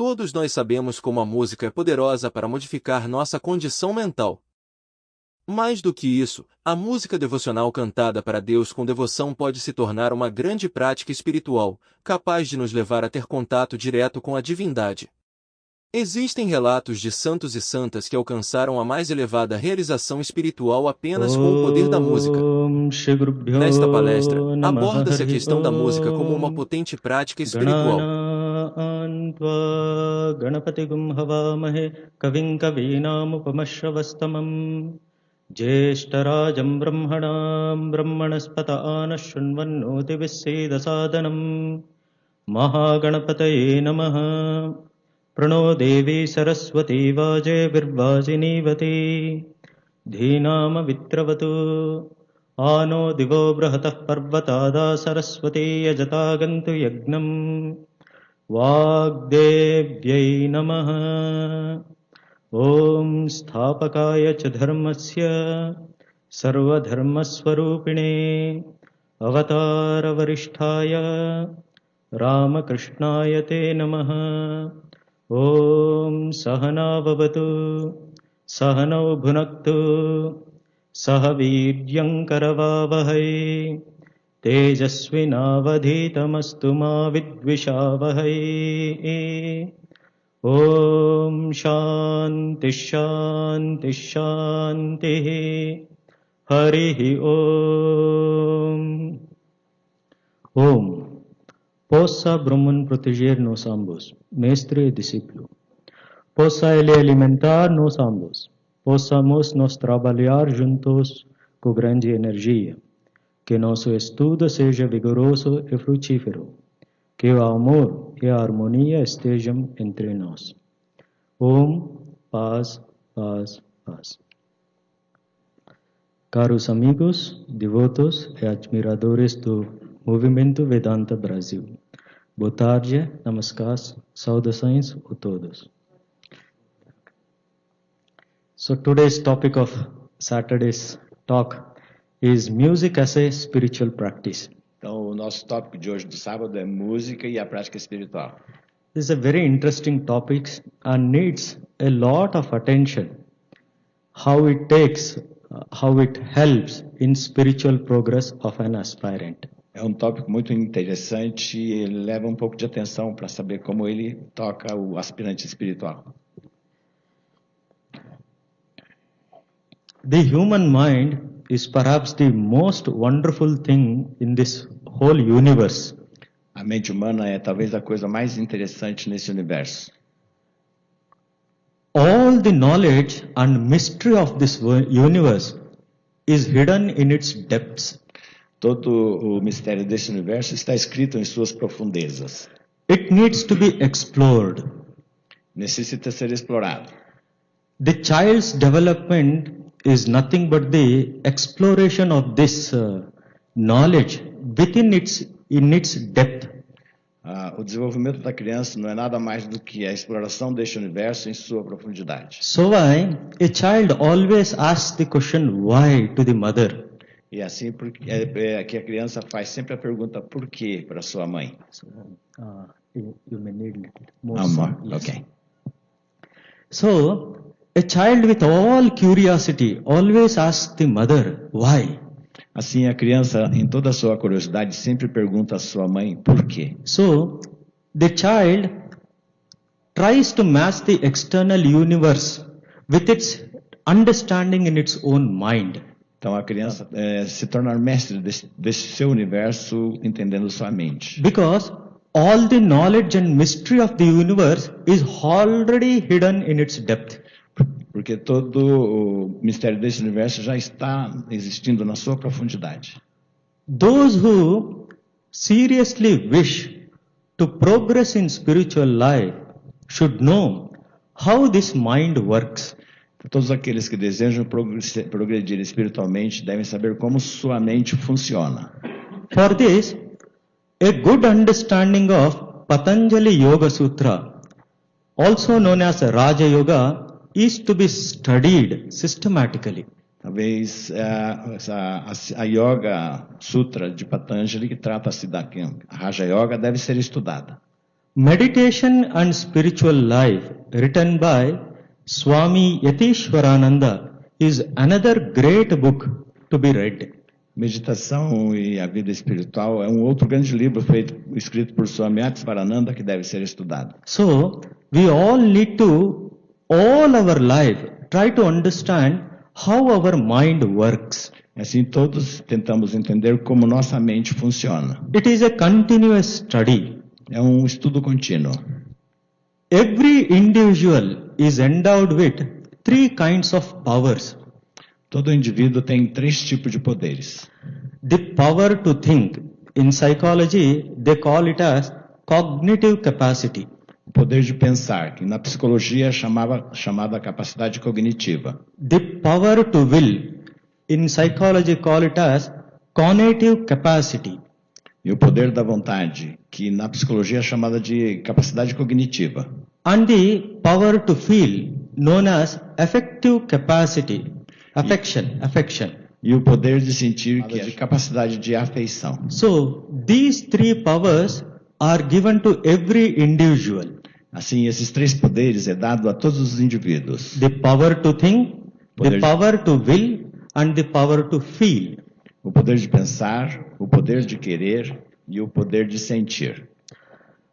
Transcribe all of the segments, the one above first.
Todos nós sabemos como a música é poderosa para modificar nossa condição mental. Mais do que isso, a música devocional cantada para Deus com devoção pode se tornar uma grande prática espiritual, capaz de nos levar a ter contato direto com a divindade. Existem relatos de santos e santas que alcançaram a mais elevada realização espiritual apenas com o poder da música. Nesta palestra, aborda-se a questão da música como uma potente prática espiritual. ज्येष्ठराजं ब्रह्मणां ब्रह्मणस्पत आनशृण्वन्नोतिविस्सेदसादनं महागणपतये नमः प्रणो देवी सरस्वती वाजे विर्वाजिनीवती धीनामवित्रवतु आनो दिवो बृहतः पर्वतादा सरस्वती यजतागन्तु यज्ञं वाग्देव्यै नमः ॐ स्थापकाय च धर्मस्य सर्वधर्मस्वरूपिणे अवतारवरिष्ठाय रामकृष्णाय ते नमः ॐ सहना भवतु सहनौ भुनक्तु सह वीर्यं करवावहै तेजस्विनावधीतमस्तु मा विद्विषावहै ॐ शान्ति शान्ति शान्तिः हरिः ॐ Possa Brahman proteger nos ambos, mestre e discípulo. Possa ele alimentar nos ambos. Possamos nós trabalhar juntos com grande energia. Que nosso estudo seja vigoroso e frutífero. Que o amor e a harmonia estejam entre nós. Paz, paz, paz. Caros amigos, devotos e admiradores do Movimento Vedanta Brasil. Boa tarde, namaskar, saudações a todos. So today's topic of Saturday's talk is music as a spiritual practice. Então, o nosso tópico de hoje do sábado é música e a prática espiritual. This is a very interesting topic and needs a lot of attention. How it helps in spiritual progress of an aspirant. É um tópico muito interessante e ele leva um pouco de atenção para saber como ele toca o aspirante espiritual. The human mind is perhaps the most wonderful thing in this whole universe. A mente humana é talvez a coisa mais interessante nesse universo. All the knowledge and mystery of this universe is hidden in its depths. Todo o mistério desse universo está escrito em suas profundezas. It needs to be explored. Necessita ser explorado. The child's development is nothing but the exploration of this knowledge within its depth. O desenvolvimento da criança não é nada mais do que a exploração deste universo em sua profundidade. So why a child always asks the question why to the mother. E assim que a criança faz sempre a pergunta por quê para sua mãe. You may need a little more. Yes. Okay. So a child with all curiosity always asks the mother why. Assim a criança em toda a sua curiosidade sempre pergunta à sua mãe por quê. So the child tries to match the external universe with its understanding in its own mind. Então a criança se torna mestre desse seu universo entendendo sua mente. Because all the knowledge and mystery of the universe is already hidden in its depth. Porque todo o mistério desse universo já está existindo na sua profundidade. Those who seriously wish to progress in spiritual life should know how this mind works. Todos aqueles que desejam progredir espiritualmente devem saber como sua mente funciona. For this, a good understanding of Patanjali Yoga Sutra, also known as Raja Yoga, is to be studied systematically. Talvez a Yoga Sutra de Patanjali, que trata-se da Raja Yoga, deve ser estudada. Meditation and Spiritual Life, written by SWAMI Yatishwarananda, is another great book to be read. Meditação e a vida espiritual é um outro grande livro escrito por Swami Yatishwarananda que deve ser estudado. So, we all need to, all our life, try to understand how our mind works. Assim, todos tentamos entender como nossa mente funciona. It is a continuous study. É um estudo contínuo. Every individual is endowed with three kinds of powers. Todo indivíduo tem 3 tipos de poderes. The power to think. In psychology, they call it as cognitive capacity. O poder de pensar, que na psicologia é chamada capacidade cognitiva. The power to will. In psychology, call it as cognitive capacity. E o poder da vontade, que na psicologia é chamada de capacidade cognitiva. And the power to feel, known as affective capacity. Affection. E o poder de sentir, que é de capacidade de afeição. So, these three powers are given to every individual. Assim, esses 3 poderes é dado a todos os indivíduos. The power to think, the power to will, and the power to feel. O poder de pensar, o poder de querer e o poder de sentir.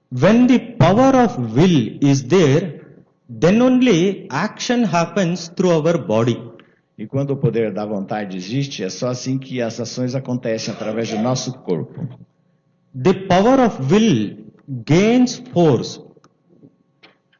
When the power of will is there, then only action happens through our body. E quando o poder da vontade existe, é só assim que as ações acontecem através do nosso corpo. The power of will gains force.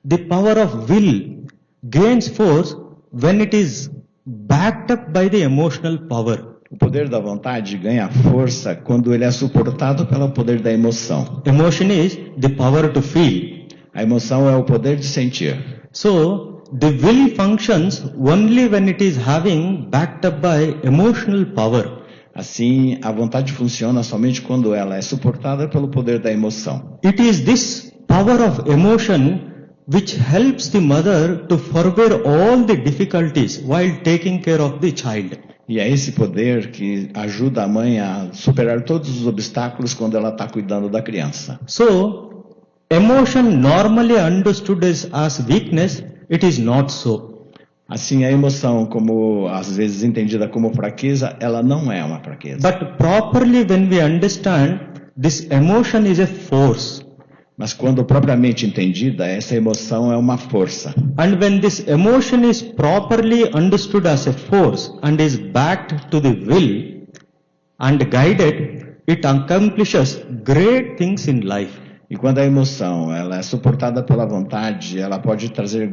The power of will gains force when it is backed up by the emotional power. O poder da vontade ganha força quando ele é suportado pelo poder da emoção. Emotion is the power to feel. A emoção é o poder de sentir. So, the will functions only when it is having backed up by emotional power. Assim, a vontade funciona somente quando ela é suportada pelo poder da emoção. It is this power of emotion which helps the mother to forbear all the difficulties while taking care of the child. E é esse poder que ajuda a mãe a superar todos os obstáculos quando ela está cuidando da criança. So, emotion normally understood as weakness, it is not so. Assim, a emoção, como às vezes entendida como fraqueza, ela não é uma fraqueza. But properly when we understand, this emotion is a force. Mas quando propriamente entendida, essa emoção é uma força. And when this emotion is properly understood as a force and is backed to the will and guided, it accomplishes great things in life. E quando a emoção ela é suportada pela vontade, ela pode fazer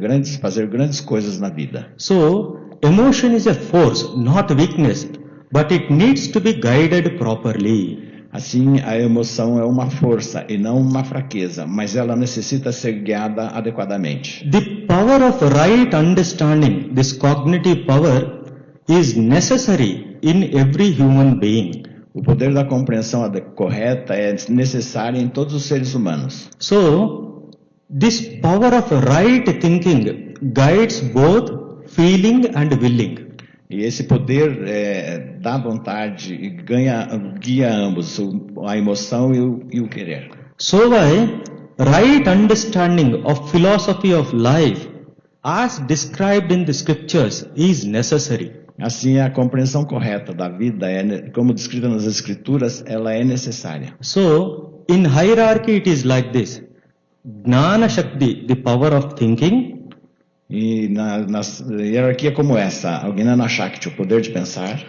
grandes coisas na vida. So, emotion is a force, not weakness, but it needs to be guided properly. Assim, a emoção é uma força e não uma fraqueza, mas ela necessita ser guiada adequadamente. The power of right understanding, this cognitive power, is necessary in every human being. O poder da compreensão correta é necessário em todos os seres humanos. So, this power of right thinking guides both feeling and willing. E esse poder da vontade guia ambos, a emoção e o querer. So why right understanding of philosophy of life as described in the scriptures is necessary. Assim, a compreensão correta da vida, como descrita nas escrituras, ela é necessária. So, in hierarchy it is like this. Jnana Shakti, the power of thinking. E na hierarquia como essa, o Gnana Shakti, o poder de pensar.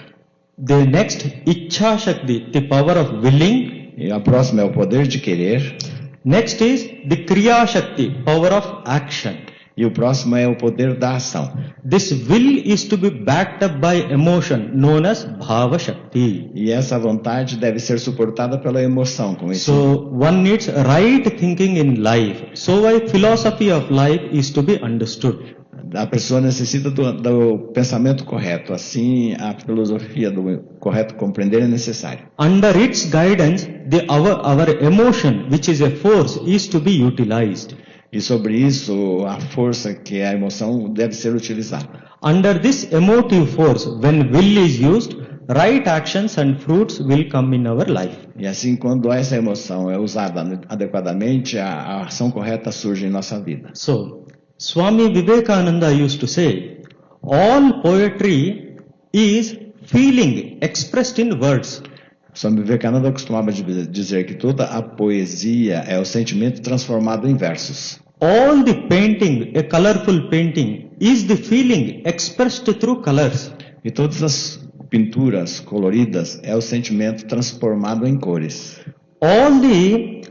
The next, Ichha Shakti, the power of willing. E a próxima é o poder de querer. Next is the Kriya Shakti, power of action. E o próximo é o poder da ação. This will is to be backed up by emotion, known as Bhava Shakti. E essa vontade deve ser suportada pela emoção. So, one needs right thinking in life. So, why philosophy of life is to be understood. A pessoa necessita do pensamento correto. Assim, a filosofia do correto compreender é necessária. Under its guidance, our emotion, which is a force, is to be utilized. E sobre isso, a força que é a emoção deve ser utilizada. Under this emotive force, when will is used, right actions and fruits will come in our life. E assim, quando essa emoção é usada adequadamente, a ação correta surge em nossa vida. So, Swami Vivekananda used to say, all poetry is feeling expressed in words. Swami Vivekananda costumava dizer que toda a poesia é o sentimento transformado em versos. All the painting, a colorful painting, is the feeling expressed through colors. E todas as pinturas coloridas é o sentimento transformado em cores. All the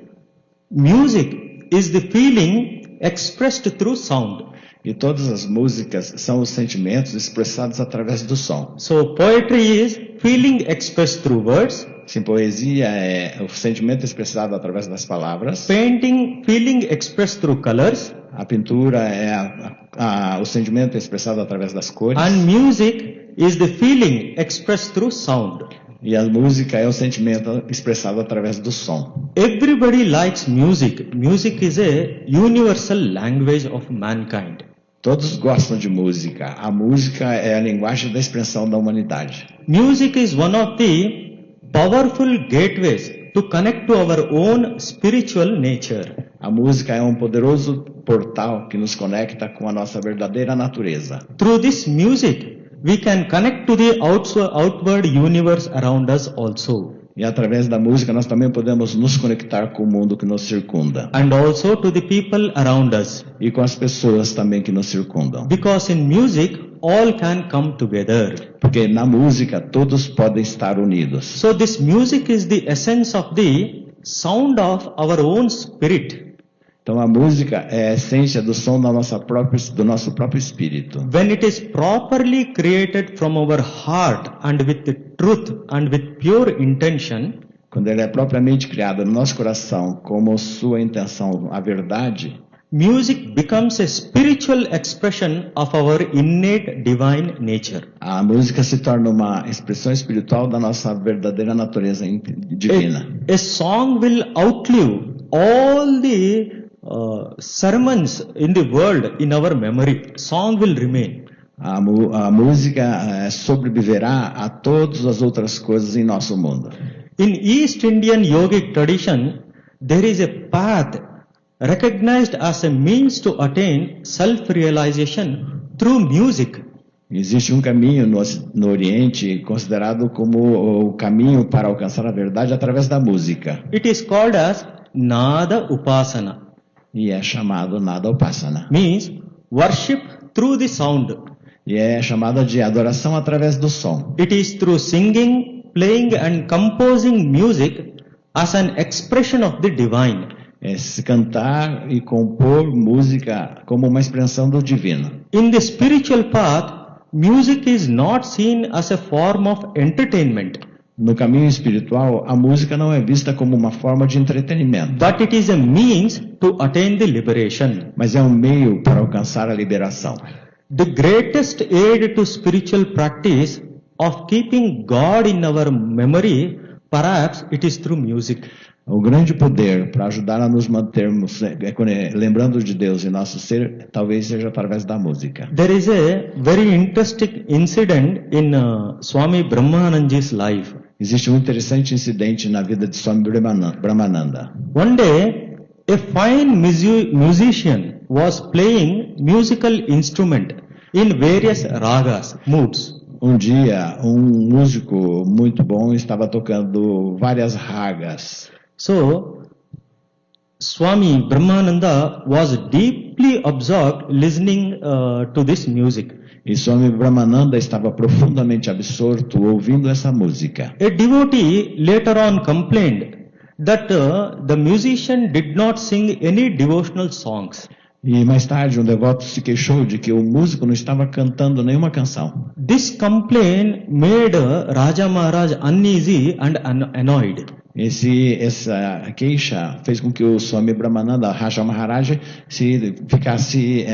music is the feeling expressed through sound. E todas as músicas são os sentimentos expressados através do som. So poetry is feeling expressed through words. Sim, poesia é o sentimento expressado através das palavras. Painting, feeling expressed through colors. A pintura é o sentimento expressado através das cores. And music is the feeling expressed through sound. E a música é o sentimento expressado através do som. Everybody likes music. Music is a universal language of mankind. Todos gostam de música. A música é a linguagem da expressão da humanidade. Music is one of the powerful gateways to connect to our own spiritual nature. A música é um poderoso portal que nos conecta com a nossa verdadeira natureza. Through this music, we can connect to the outward universe around us also. E através da música nós também podemos nos conectar com o mundo que nos circunda. And also to the people around us. E com as pessoas também que nos circundam. Because in music, all can come together. Porque na música todos podem estar unidos. So this music is the essence of the sound of our own spirit. Então a música é a essência do som do nosso próprio espírito. When it is properly created from our heart and with the truth and with pure intention, quando ele é propriamente criado no nosso coração como sua intenção, a verdade, music becomes a spiritual expression of our innate divine nature. A música se torna uma expressão espiritual da nossa verdadeira natureza divina. A song will outlive all the sermons in the world in our memory. Song will remain. A música sobreviverá a todas as outras coisas em nosso mundo. In East Indian yogic tradition, there is a path recognized as a means to attain self-realization through music. Existe um caminho no Oriente considerado como o caminho para alcançar a verdade através da música. It is called as Nada Upasana. E é chamado Nada Upasana. Means worship through the sound. E é chamada de adoração através do som. It is through singing, playing and composing music as an expression of the divine. É se cantar e compor música como uma expressão do divino. In the spiritual path, music is not seen as a form of entertainment. No caminho espiritual, a música não é vista como uma forma de entretenimento. But it is a means to attain the liberation. Mas é um meio para alcançar a liberação. The greatest aid to spiritual practice of keeping God in our memory, perhaps it is through music. O grande poder para ajudar a nos mantermos lembrando de Deus em nosso ser, talvez seja através da música. There is a very interesting incident in Swami Brahmananda's life. Existe um interessante incidente na vida de Swami Brahmananda. One day, a fine musician was playing musical instrument in various ragas, moods. Um dia, um músico muito bom estava tocando várias ragas. So, Swami Brahmananda was deeply absorbed listening to this music. E Swami Brahmananda estava profundamente absorto ouvindo essa música. A devotee later on complained that the musician did not sing any devotional songs. E mais tarde um devoto se queixou de que o músico não estava cantando nenhuma canção. This complaint made Raja Maharaj uneasy and annoyed. Essa queixa fez com que o Swami Brahmananda, Raja Maharaj, ficasse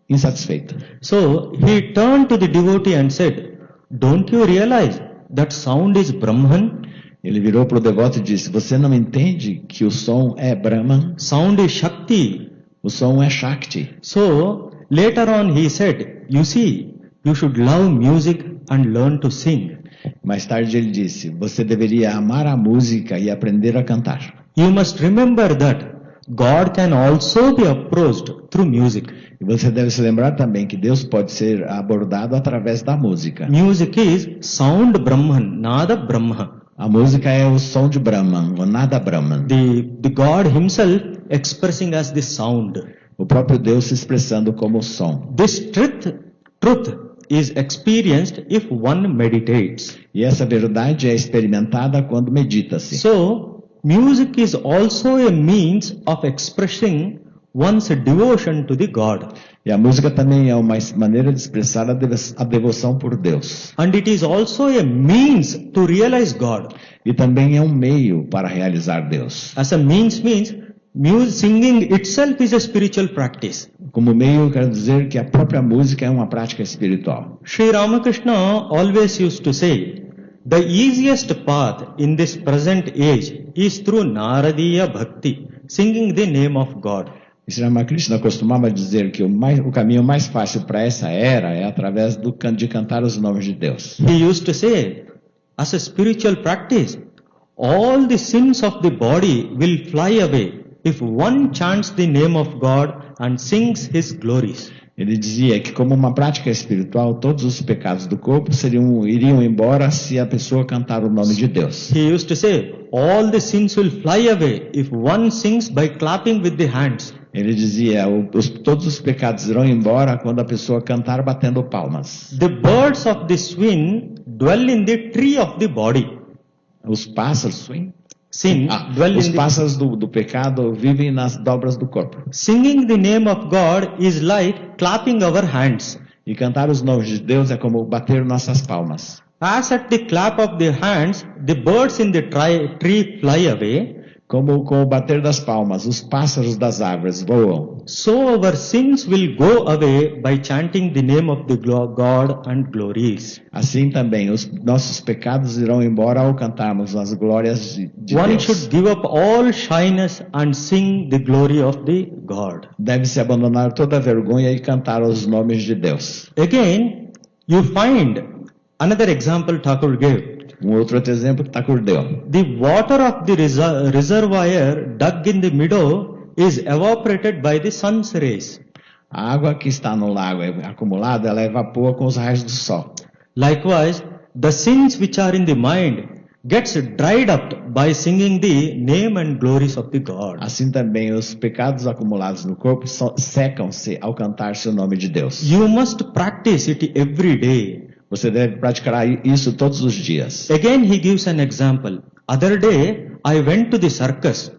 insatisfeito. So he turned to the devotee and said, "Don't you realize that sound is Brahman? Ele virou para o devoto e disse: você não entende que o som é Brahman? Sound is Shakti." O som é Shakti. So later on he said, "You see, you should love music and learn to sing." Mais tarde ele disse, você deveria amar a música e aprender a cantar. You must remember that God can also be approached through music. E você deve se lembrar também que Deus pode ser abordado através da música. Music is sound Brahman, nada Brahma. A música é o som de Brahman, o nada Brahman. The God himself expressing as the sound. O próprio Deus se expressando como o som. This truth is experienced if one meditates. E essa verdade é experimentada quando medita-se. So, music is also a means of expressing one's devotion to the God. E a música também é uma maneira de expressar a devoção por Deus. And it is also a means to realize God. E também é um meio para realizar Deus. As a means singing itself is a spiritual practice. Como meio, eu quero dizer que a própria música é uma prática espiritual. Sri Ramakrishna always used to say, the easiest path in this present age is through Naradiya Bhakti, singing the name of God. Sri Ramakrishna costumava dizer que o caminho mais fácil para essa era é através de cantar os nomes de Deus. He used to say, as a spiritual practice, all the sins of the body will fly away if one chants the name of God and sings His glories. Ele dizia que como uma prática espiritual, todos os pecados do corpo iriam embora se a pessoa cantar o nome de Deus. He used to say, all the sins will fly away if one sings by clapping with the hands. Ele dizia, todos os pecados irão embora quando a pessoa cantar batendo palmas. The birds of the swing dwell in the tree of the body. Os pássaros, Dwell os in pássaros do pecado vivem nas dobras do corpo. Singing the name of God is like clapping our hands. E cantar os nomes de Deus é como bater nossas palmas. As at the clap of the hands, the birds in the tree fly away. Como com o bater das palmas, os pássaros das árvores voam. So our sins will go away by chanting the name of the God and glories. Assim também, os nossos pecados irão embora ao cantarmos as glórias de One Deus. should give up all shyness and sing the glory of the God. Deve-se abandonar toda a vergonha e cantar os nomes de Deus. Again, you find another example Thakur gave. Outro exemplo que Thakur deu. The water of the reservoir dug in the meadow is evaporated by the sun's rays. A água que está no lago acumulada, ela evapora com os raios do sol. Likewise, the sins which are in the mind gets dried up by singing the name and glories of the God. Assim também, os pecados acumulados no corpo secam-se ao cantar-se o nome de Deus. You must practice it every day. Você deve praticar isso todos os dias. Again he gives an example. Other day I went to the circus.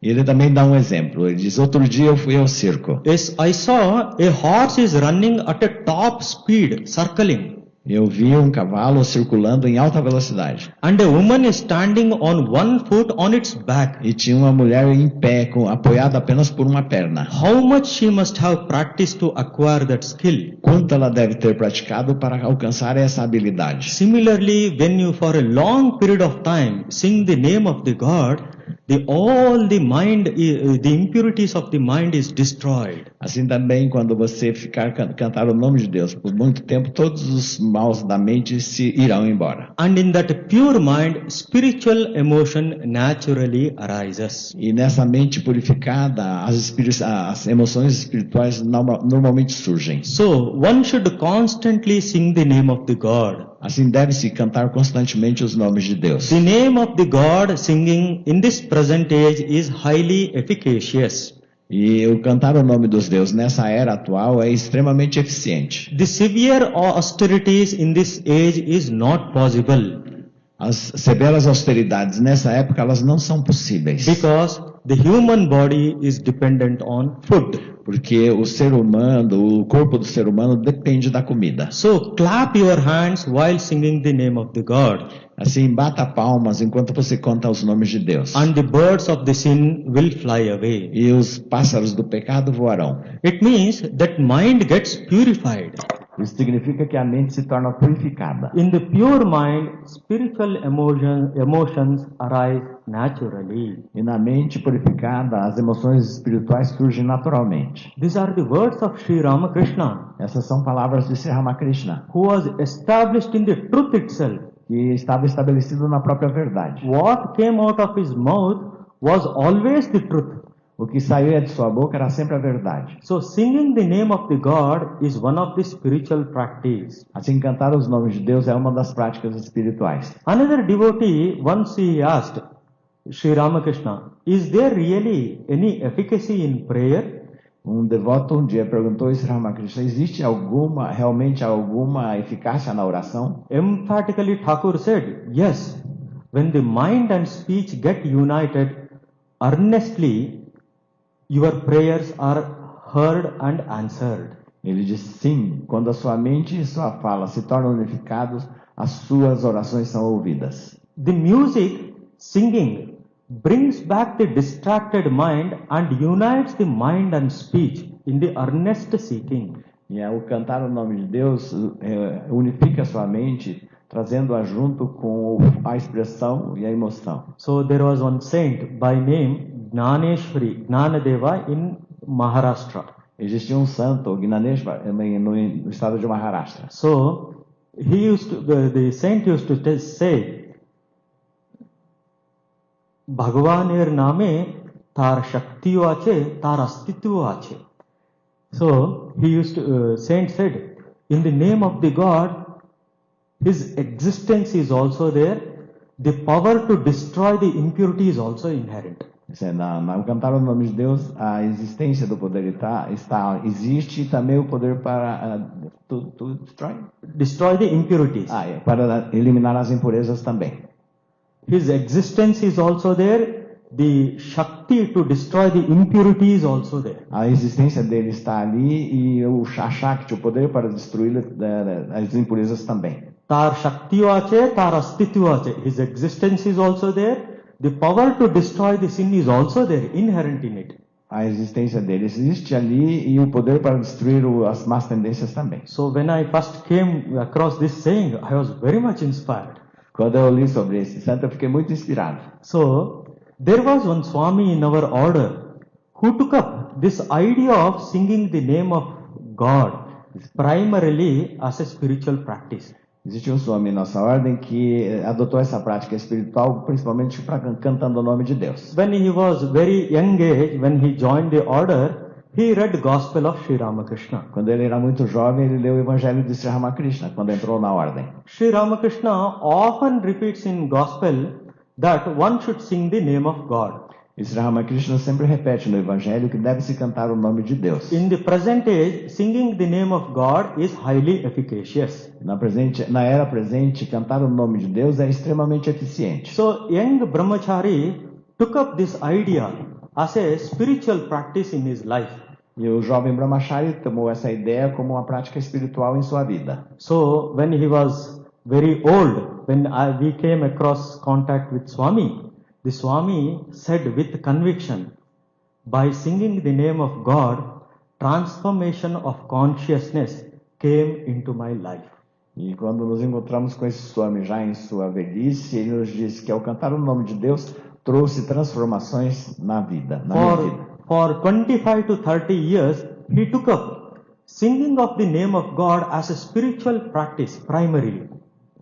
E ele também dá um exemplo. Ele diz, outro dia eu fui ao circo. Yes, I saw a horse is running at a top speed, circling. Eu vi um cavalo circulando em alta velocidade. And a woman is standing on one foot on its back. E tinha uma mulher em pé, apoiada apenas por uma perna. How much she must have practiced to acquire that skill? Quanto ela deve ter praticado para alcançar essa habilidade? Similarly, when you for a long period of time sing the name of the God, the impurities of the mind is destroyed. Assim também, quando você cantar o nome de Deus por muito tempo, todos os maus da mente se irão embora. And in that pure mind, spiritual emotion naturally arises. E nessa mente purificada, as emoções espirituais normalmente surgem. So, one should constantly sing the name of the God. Assim deve-se cantar constantemente os nomes de Deus. The name of the God singing in this present age is highly efficacious. E o cantar o nome dos deuses nessa era atual é extremamente eficiente. The severe austerities in this age is not possible. As severas austeridades nessa época elas não são possíveis. Because the human body is dependent on food. Porque o corpo do ser humano depende da comida. So clap your hands while singing the name of the God. Assim, bata palmas enquanto você conta os nomes de Deus. And the birds of the sin will fly away. E os pássaros do pecado voarão. It means that mind gets purified. Isso significa que a mente se torna purificada. In the pure mind, spiritual emotions arise naturally. E na mente purificada, as emoções espirituais surgem naturalmente. These are the words of Sri Ramakrishna. Essas são palavras de Sri Ramakrishna, Who was established in the truth itself. que estava estabelecido na própria verdade. What came out of his mouth was always the truth. O que saía de sua boca era sempre a verdade. So singing the name of the God is one of the spiritual practice. Assim, cantar os nomes de Deus é uma das práticas espirituais. Another devotee once he asked Sri Ramakrishna, is there really any efficacy in prayer? Devoto dia perguntou a Sri Ramakrishna, existe realmente alguma eficácia na oração? Emphatically Thakur said, yes. When the mind and speech get united earnestly, your prayers are heard and answered. Ele disse sim, quando a sua mente e sua fala se tornam unificados, as suas orações são ouvidas. The music, singing, brings back the distracted mind and unites the mind and speech in the earnest seeking. E o cantar o nome de Deus unifica a sua mente, trazendo-a junto com a expressão e a emoção. So there was one saint by name Gnaneshwari, Gnanadeva in Maharashtra. Existia santo, Gnaneshwari, no estado de Maharashtra. So the saint used to say, Bhagavanir name tar shaktiyo ache, tar astityo ache. So he used to, saint said, in the name of the God, his existence is also there. The power to destroy the impurity is also inherent. No cantar o nome de Deus, a existência do poder existe e também o poder para destroy the impurities. Para eliminar as impurezas também. His existence is also there. The Shakti to destroy the impurities is also there. A existência dele está ali e o Shakti, o poder para destruir as impurezas também. Tar Shaktiyo ache, tar astityo ache. His existence is also there. The power to destroy the sin is also there, inherent in it. A existência dele existe ali e o poder para destruir as más tendências também. So when I first came across this saying, I was very much inspired. Quando eu li sobre esse santo, eu fiquei muito inspirado. So there was one Swami in our order who took up this idea of singing the name of God primarily as a spiritual practice. Existe Swami em nossa ordem que adotou essa prática espiritual principalmente cantando o nome de Deus. When he was very young age, when he joined the order, he read Gospel of Sri Ramakrishna. Quando ele era muito jovem, ele leu o Evangelho de Sri Ramakrishna quando entrou na ordem. Sri Ramakrishna often repeats in Gospel that one should sing the name of God. Sri Ramakrishna sempre repete no Evangelho que deve-se cantar o nome de Deus. In the present age, singing the name of God is highly efficacious. Na era presente, cantar o nome de Deus é extremamente eficiente. So, young brahmachari took up this idea as a spiritual practice in his life. E o jovem brahmachari tomou essa ideia como uma prática espiritual em sua vida. So, when he was very old, when we came across contact with Swami, the Swami said with conviction, by singing the name of God, transformation of consciousness came into my life. E quando nos encontramos com esse Swami já em sua velhice, ele nos disse que ao cantar o nome de Deus, trouxe transformações na vida, na minha vida. For 25 to 30 years, he took up singing of the name of God as a spiritual practice primarily.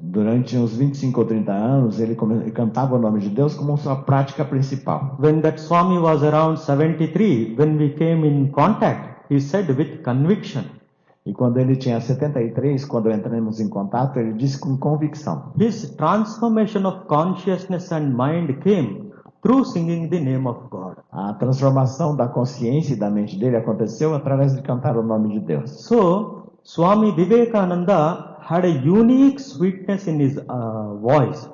Durante uns 25 ou 30 anos, ele cantava o nome de Deus como sua prática principal. When that Swami was around 73, when we came in contact, he said with conviction. E quando ele tinha 73, quando entramos em contato, ele disse com convicção. His transformation of consciousness and mind came through singing the name of God. A transformação da consciência e da mente dele aconteceu através de cantar o nome de Deus. So, Swami Vivekananda had a unique sweetness in his voice.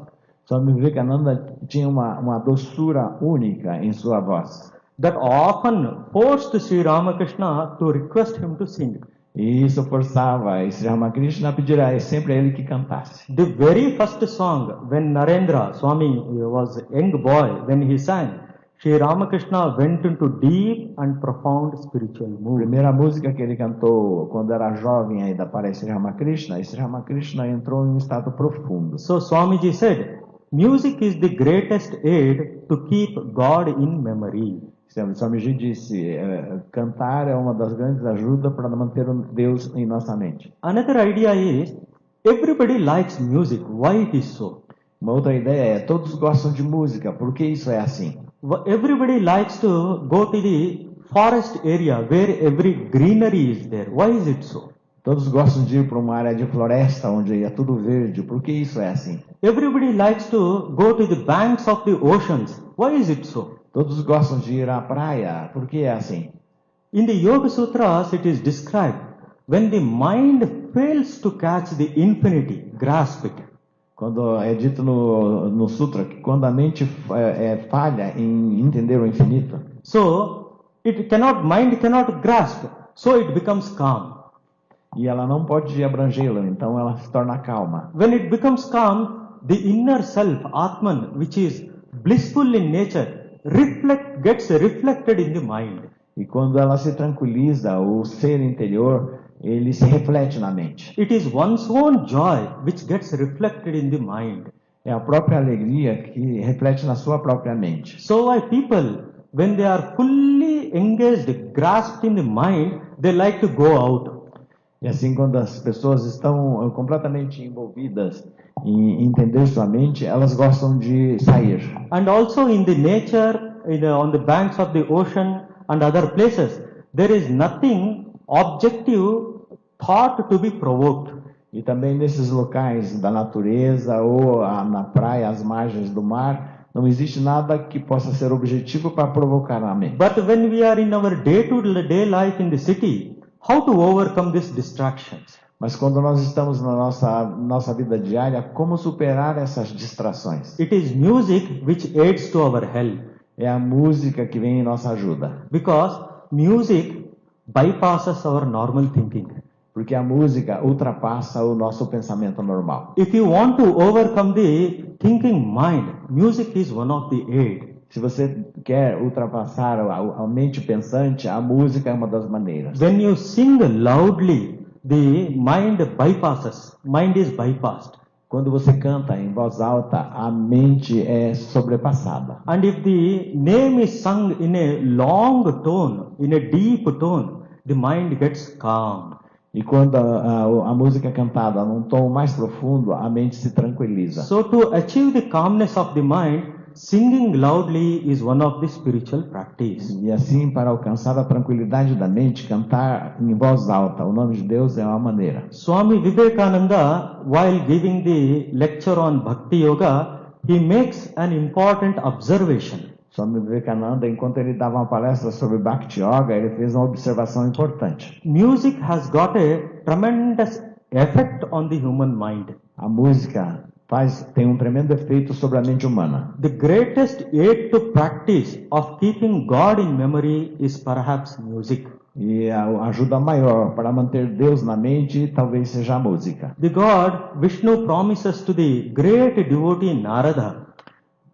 Swami Vivekananda tinha uma doçura única em sua voz. That often forced Sri Ramakrishna to request him to sing. E isso forçava Sri Ramakrishna a pedir sempre a ele que cantasse. The very first song, when Narendra, Swami was a young boy, when he sang, Sri Ramakrishna went into deep and profound spiritual mood. A primeira música que ele cantou quando era jovem ainda para Sri Ramakrishna entrou em um estado profundo. So Swamiji said, music is the greatest aid to keep God in memory. Swamiji disse, cantar é uma das grandes ajudas para manter Deus em nossa mente. Another idea is, Everybody likes music. Why it is so? Uma outra ideia é, todos gostam de música, por que isso é assim? Everybody likes to go to the forest area where every greenery is there. Why is it so? Todos gostam de ir para uma área de floresta onde é tudo verde, por que isso é assim? Everybody likes to go to the banks of the oceans. Why is it so? Todos gostam de ir à praia, por que é assim? In the Yoga Sutras, it is described when the mind fails to catch the infinity, grasp it. Quando é dito no sutra que quando a mente falha em entender o infinito, So mind cannot grasp. So it becomes calm. e ela não pode abrangê-lo, então ela se torna calma. When it becomes calm, the inner self, Atman, which is blissful in nature, gets reflected in the mind. E quando ela se tranquiliza, o ser interior, ele se reflete na mente. It is one's own joy which gets reflected in the mind. É a própria alegria que reflete na sua própria mente. So why people, when they are fully engaged, grasped in the mind, they like to go out. E assim, quando as pessoas estão completamente envolvidas em entender sua mente, elas gostam de sair. And also in the nature, on the banks of the ocean and other places, there is nothing objective thought to be provoked. E também nesses locais da natureza ou na praia, às margens do mar, não existe nada que possa ser objetivo para provocar a mente. But when we are in our day-to-day life in the city, how to overcome these distractions? Mas quando nós estamos na nossa vida diária, como superar essas distrações? It is music which aids to our health. É a música que vem em nossa ajuda. Because music bypasses our normal thinking. Porque a música ultrapassa o nosso pensamento normal. If you want to overcome the thinking mind, music is one of the aid. Se você quer ultrapassar a mente pensante, a música é uma das maneiras. When you sing loudly, the mind is bypassed. Quando você canta em voz alta, a mente é sobrepassada. And if the name is sung in a long tone, in a deep tone, the mind gets calm. E quando a música é cantada num tom mais profundo, a mente se tranquiliza. So to achieve the calmness of the mind, singing loudly is one of the spiritual practice. E assim, para alcançar a tranquilidade da mente, cantar em voz alta o nome de Deus é uma maneira. Swami Vivekananda, while giving the lecture on Bhakti Yoga, he makes an important observation. Swami Vivekananda, enquanto ele dava uma palestra sobre Bhakti Yoga, ele fez uma observação importante. Music has got a tremendous effect on the human mind. A música tem um tremendo efeito sobre a mente humana. The greatest aid to practice of keeping God in memory is perhaps music. E a ajuda maior para manter Deus na mente talvez seja a música. The God Vishnu promises to the great devotee Narada,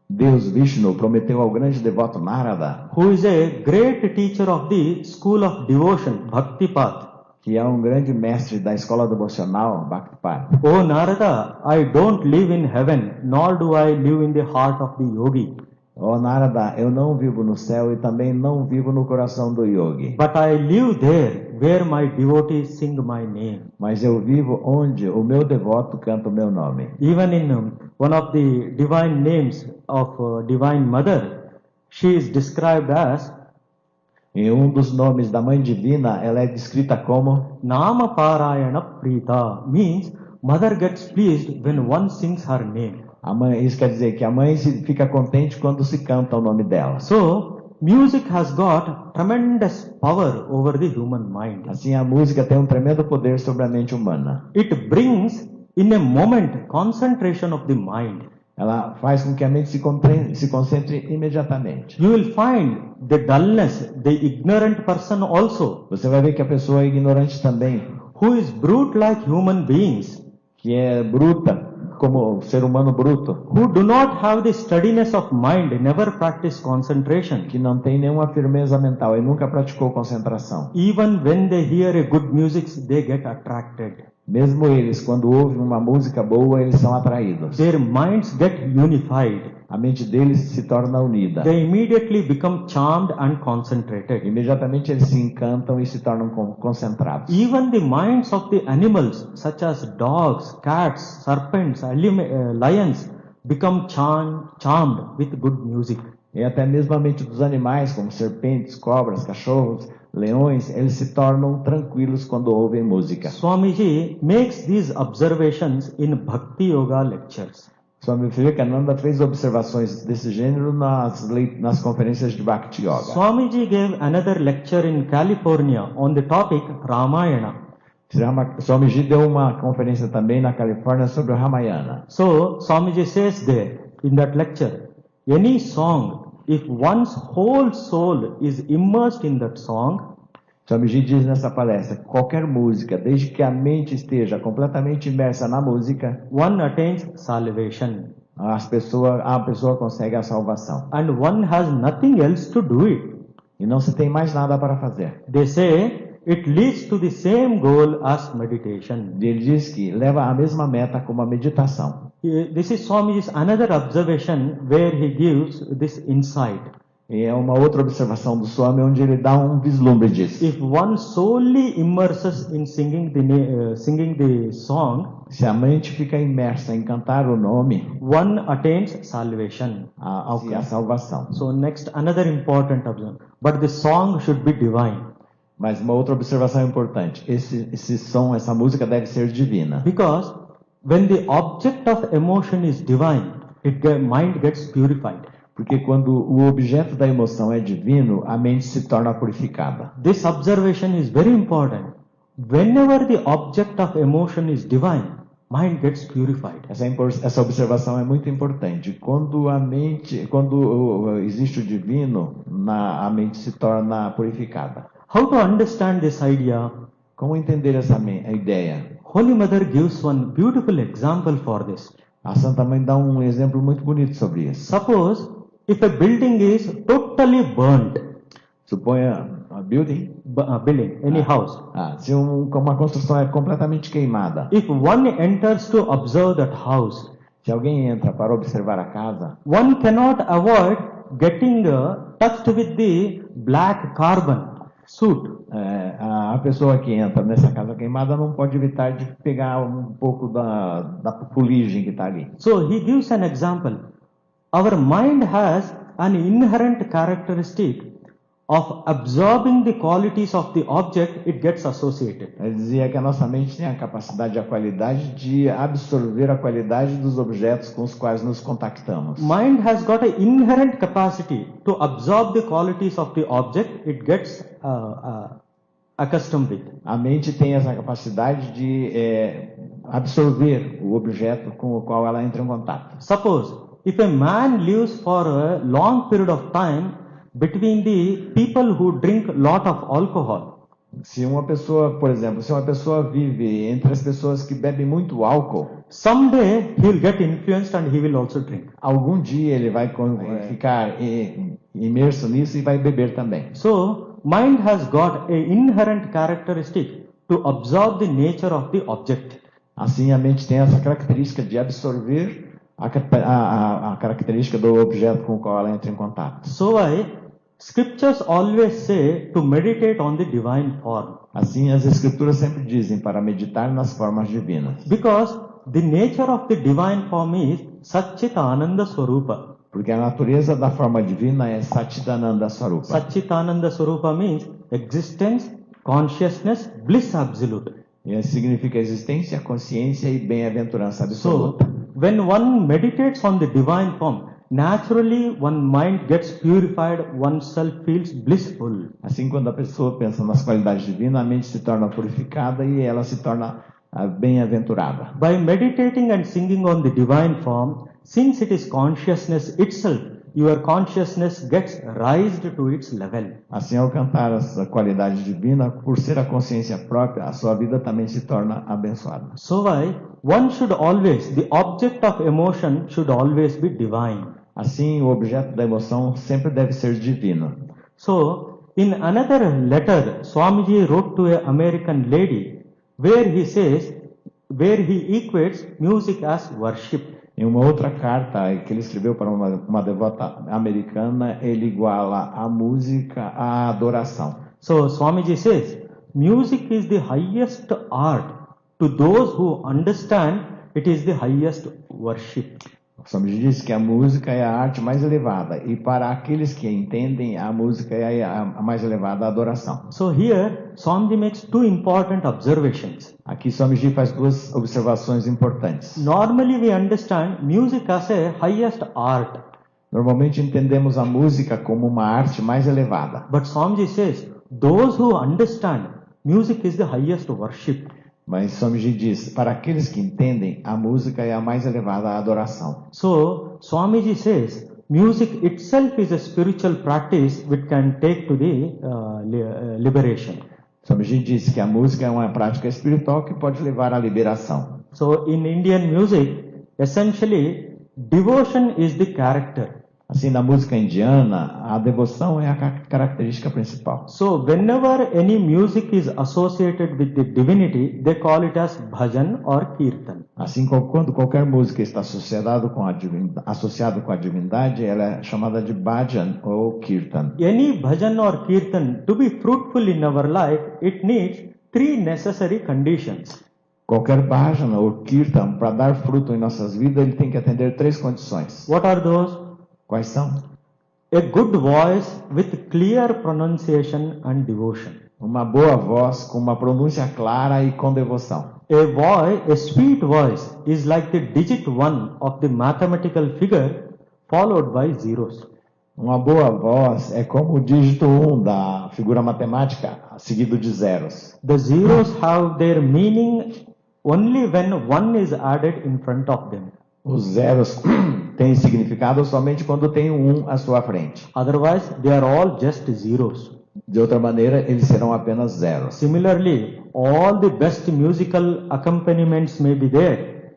Deus Vishnu prometeu ao grande devoto Narada, who is a great teacher of the school of devotion, Bhakti Path. Que é um grande mestre da escola devocional, Bhakti Path. Oh Narada, I don't live in heaven, nor do I live in the heart of the yogi. Oh Narada, eu não vivo no céu e também não vivo no coração do yogi. But I live there, where my devotees sing my name. Mas eu vivo onde o meu devoto canta o meu nome. Even in one of the divine names of Divine Mother, she is described as, em um dos nomes da Mãe Divina, ela é descrita como Nama Parayana Prita, means mother gets pleased when one sings her name. A mãe, isso quer dizer que a mãe fica contente quando se canta o nome dela. So, music has got tremendous power over the human mind. Assim, a música tem um tremendo poder sobre a mente humana. It brings, in a moment, concentration of the mind. Ela faz com que a mente se concentre imediatamente. You will find the dullness, the ignorant person also, Você vai ver que a pessoa é ignorante também, who is brute like human beings, que é bruta, como ser humano bruto, who do not have the steadiness of mind, never practice concentration. que não tem nenhuma firmeza mental e nunca praticou concentração. Even when they hear a good music, they get attracted. Mesmo eles, quando ouvem uma música boa, eles são atraídos. Their minds get unified. A mente deles se torna unida. They immediately become charmed and concentrated. Imediatamente eles se encantam e se tornam concentrados. Even the minds of the animals, such as dogs, cats, serpents, lions, become charmed with good music. E até mesmo a mente dos animais, como serpentes, cobras, cachorros, leões, eles se tornam tranquilos quando ouvem música. Swamiji makes these observations in Bhakti Yoga lectures. Swami Vivekananda fez observações desse gênero nas conferências de Bhakti Yoga. Swamiji gave another lecture in California on the topic Ramayana. Swamiji deu uma conferência também na Califórnia sobre o Ramayana. So, Swamiji says there in that lecture, any song, if one's whole soul is immersed in that song, Swamiji diz nessa palestra, qualquer música, desde que a mente esteja completamente imersa na música, one attains salvation. a pessoa consegue a salvação. And one has nothing else to do it. E não se tem mais nada para fazer. They say it leads to the same goal as meditation. Ele diz que leva a mesma meta como a meditação. This is Swamiji's another observation where he gives this insight. E é uma outra observação do Swami onde ele dá um vislumbre disso. If one solely immerses in singing the song, se a mente fica imersa em cantar o nome, one attains salvation. A salvação. So next, another important observation. But the song should be divine. Mas uma outra observação importante. Esse som, essa música deve ser divina. Because when the object of emotion is divine, mind gets purified. Porque quando o objeto da emoção é divino, a mente se torna purificada. This observation is very important. Whenever the object of emotion is divine, mind gets purified. Essa observação é muito importante. Quando existe o divino, a mente se torna purificada. How to understand this idea? Como entender essa ideia? Holy Mother gives one beautiful example for this. A Santa Mãe dá um exemplo muito bonito sobre isso. Suppose if a building is totally burned. Suponha a building, any house. Se uma construção é completamente queimada. If one enters to observe that house, se alguém entra para observar a casa, one cannot avoid getting touched with the black carbon soot. A pessoa que entra nessa casa queimada não pode evitar de pegar um pouco da fuligem que está ali. So he gives an example. Our mind has an inherent characteristic of absorbing the qualities of the object it gets associated. Ele dizia que a nossa mente tem a capacidade, a qualidade de absorver a qualidade dos objetos com os quais nos contactamos. Mind has got an inherent capacity to absorb the qualities of the object it gets accustomed with. A mente tem essa capacidade de absorver o objeto com o qual ela entra em contato. Suppose if a man lives for a long period of time between the people who drink lot of alcohol. Se uma pessoa, por exemplo, vive entre as pessoas que bebem muito álcool, someday he will get influenced and he will also drink. Algum dia ele vai ficar imerso nisso e vai beber também. So, mind has got a inherent characteristic to absorb the nature of the object. Assim, a mente tem essa característica de absorver a característica do objeto com o qual ela entra em contato. So scriptures always say to meditate on the divine form. Assim, as escrituras sempre dizem para meditar nas formas divinas. Because the nature of the divine form is Satchitananda Swarupa. Porque a natureza da forma divina é Satchitananda Swarupa. Satchitananda Swarupa means existence, consciousness, bliss absolute. E significa existência, consciência e bem-aventurança absoluta. So, when one meditates on the divine form, naturally one mind gets purified, oneself feels blissful. Assim, quando a pessoa pensa nas qualidades divinas, a mente se torna purificada e ela se torna bem-aventurada. By meditating and singing on the divine form, since it is consciousness itself, your consciousness gets raised to its level. Assim, ao cantar essa qualidade divina, por ser a consciência própria, a sua vida também se torna abençoada. So one should always, the object of emotion should always be divine. Assim, o objeto da emoção sempre deve ser divino. So, in another letter, Swamiji wrote to an American lady, where he says, where he equates music as worship. Em uma outra carta que ele escreveu para uma devota americana, ele iguala a música à adoração. So Swamiji says, music is the highest art. To those who understand, it is the highest worship. O Swamiji diz que a música é a arte mais elevada, e para aqueles que entendem, a música é a mais elevada adoração. So here, Swamiji makes two important observations. Aqui Swamiji faz duas observações importantes. Normally we understand music as a highest art. Normalmente entendemos a música como uma arte mais elevada. But Swamiji says, those who understand, music is the highest worship. Mas Swamiji diz, para aqueles que entendem, a música é a mais elevada adoração. So, Swamiji says, music itself is a spiritual practice which can take to the liberation. Swamiji diz que a música é uma prática espiritual que pode levar à liberação. So, in Indian music, essentially, devotion is the character. Assim, na música indiana, a devoção é a característica principal. So, whenever any music is associated with the divinity, they call it as bhajan or kirtan. Assim, quando qualquer música está associado com a divindade, ela é chamada de bhajan ou kirtan. Any bhajan or kirtan, to be fruitful in our life, it needs three necessary conditions. Qualquer bhajan ou kirtan, para dar fruto em nossas vidas, ele tem que atender três condições. What are those? Quais são? A good voice with clear pronunciation and devotion. Uma boa voz com uma pronúncia clara e com devoção. A sweet voice is like the digit 1 of the mathematical figure followed by zeros. Uma boa voz é como o dígito 1 da figura matemática, seguido de zeros. The zeros have their meaning only when 1 is added in front of them. Os zeros têm significado somente quando tem um à sua frente. Otherwise, they are all just zeros. De outra maneira, eles serão apenas zeros. Similarly, all the best musical accompaniments may be there.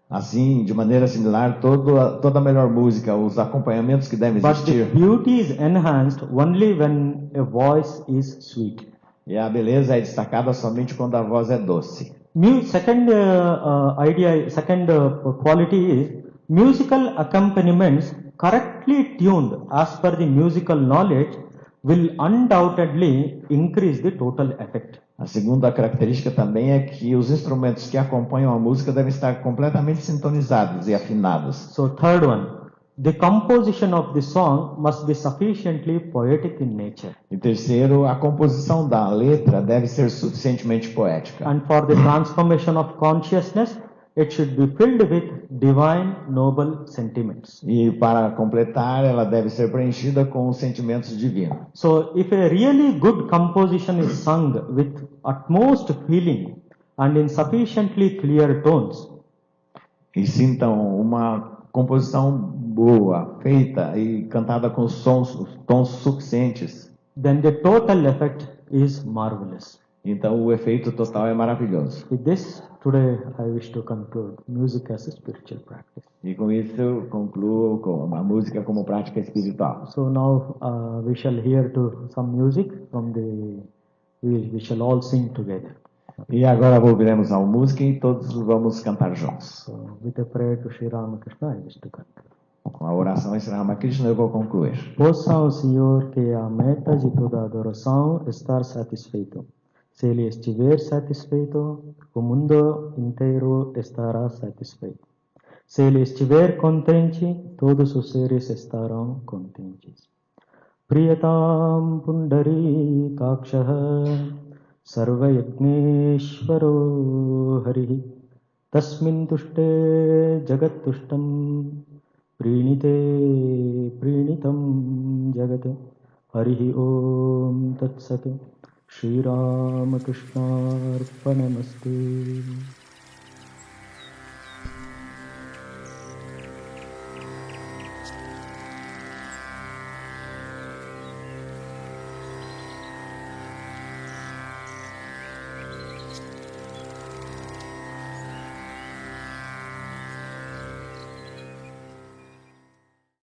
Assim, de maneira similar, toda a melhor música, os acompanhamentos que devem But the existir. beauty is enhanced only when a voice is sweet. E a beleza é destacada somente quando a voz é doce. Second quality is musical accompaniments correctly tuned as per the musical knowledge will undoubtedly increase the total effect. A segunda característica também é que os instrumentos que acompanham a música devem estar completamente sintonizados e afinados. So third one, the composition of the song must be sufficiently poetic in nature. E terceiro, a composição da letra deve ser suficientemente poética. And for the transformation of consciousness, it should be filled with divine noble sentiments. E para completar, ela deve ser preenchida com os sentimentos divinos. So if a really good composition is sung with utmost feeling and in sufficiently clear tones, E sintam uma composição boa, feita e cantada com tons suficientes. then the total effect is marvelous. Então o efeito total é maravilhoso. With this, today I wish to conclude music as a spiritual practice. E com isso eu concluo com a música como prática espiritual. So now we shall hear to some music from the. We shall all sing together. E agora ouviremos a música e todos vamos cantar juntos. So with a prayer to Sri Ramakrishna, I wish to conclude. Com a oração a Sri Ramakrishna eu vou concluir. Possa o Senhor que a meta de toda adoração estar satisfeito. Se Ele estiver satisfeito, o mundo inteiro estará satisfeito. Se Ele estiver contente, todos os seres estarão contentes. Priyatam Pundari Kakshaha Sarvayagneshwaro Harihi Tasmin Tushte Jagat Tushtam Prinite Prinitam Jagat Harihi Om Tat Sat Shri Ramakrishna Arpanamastu.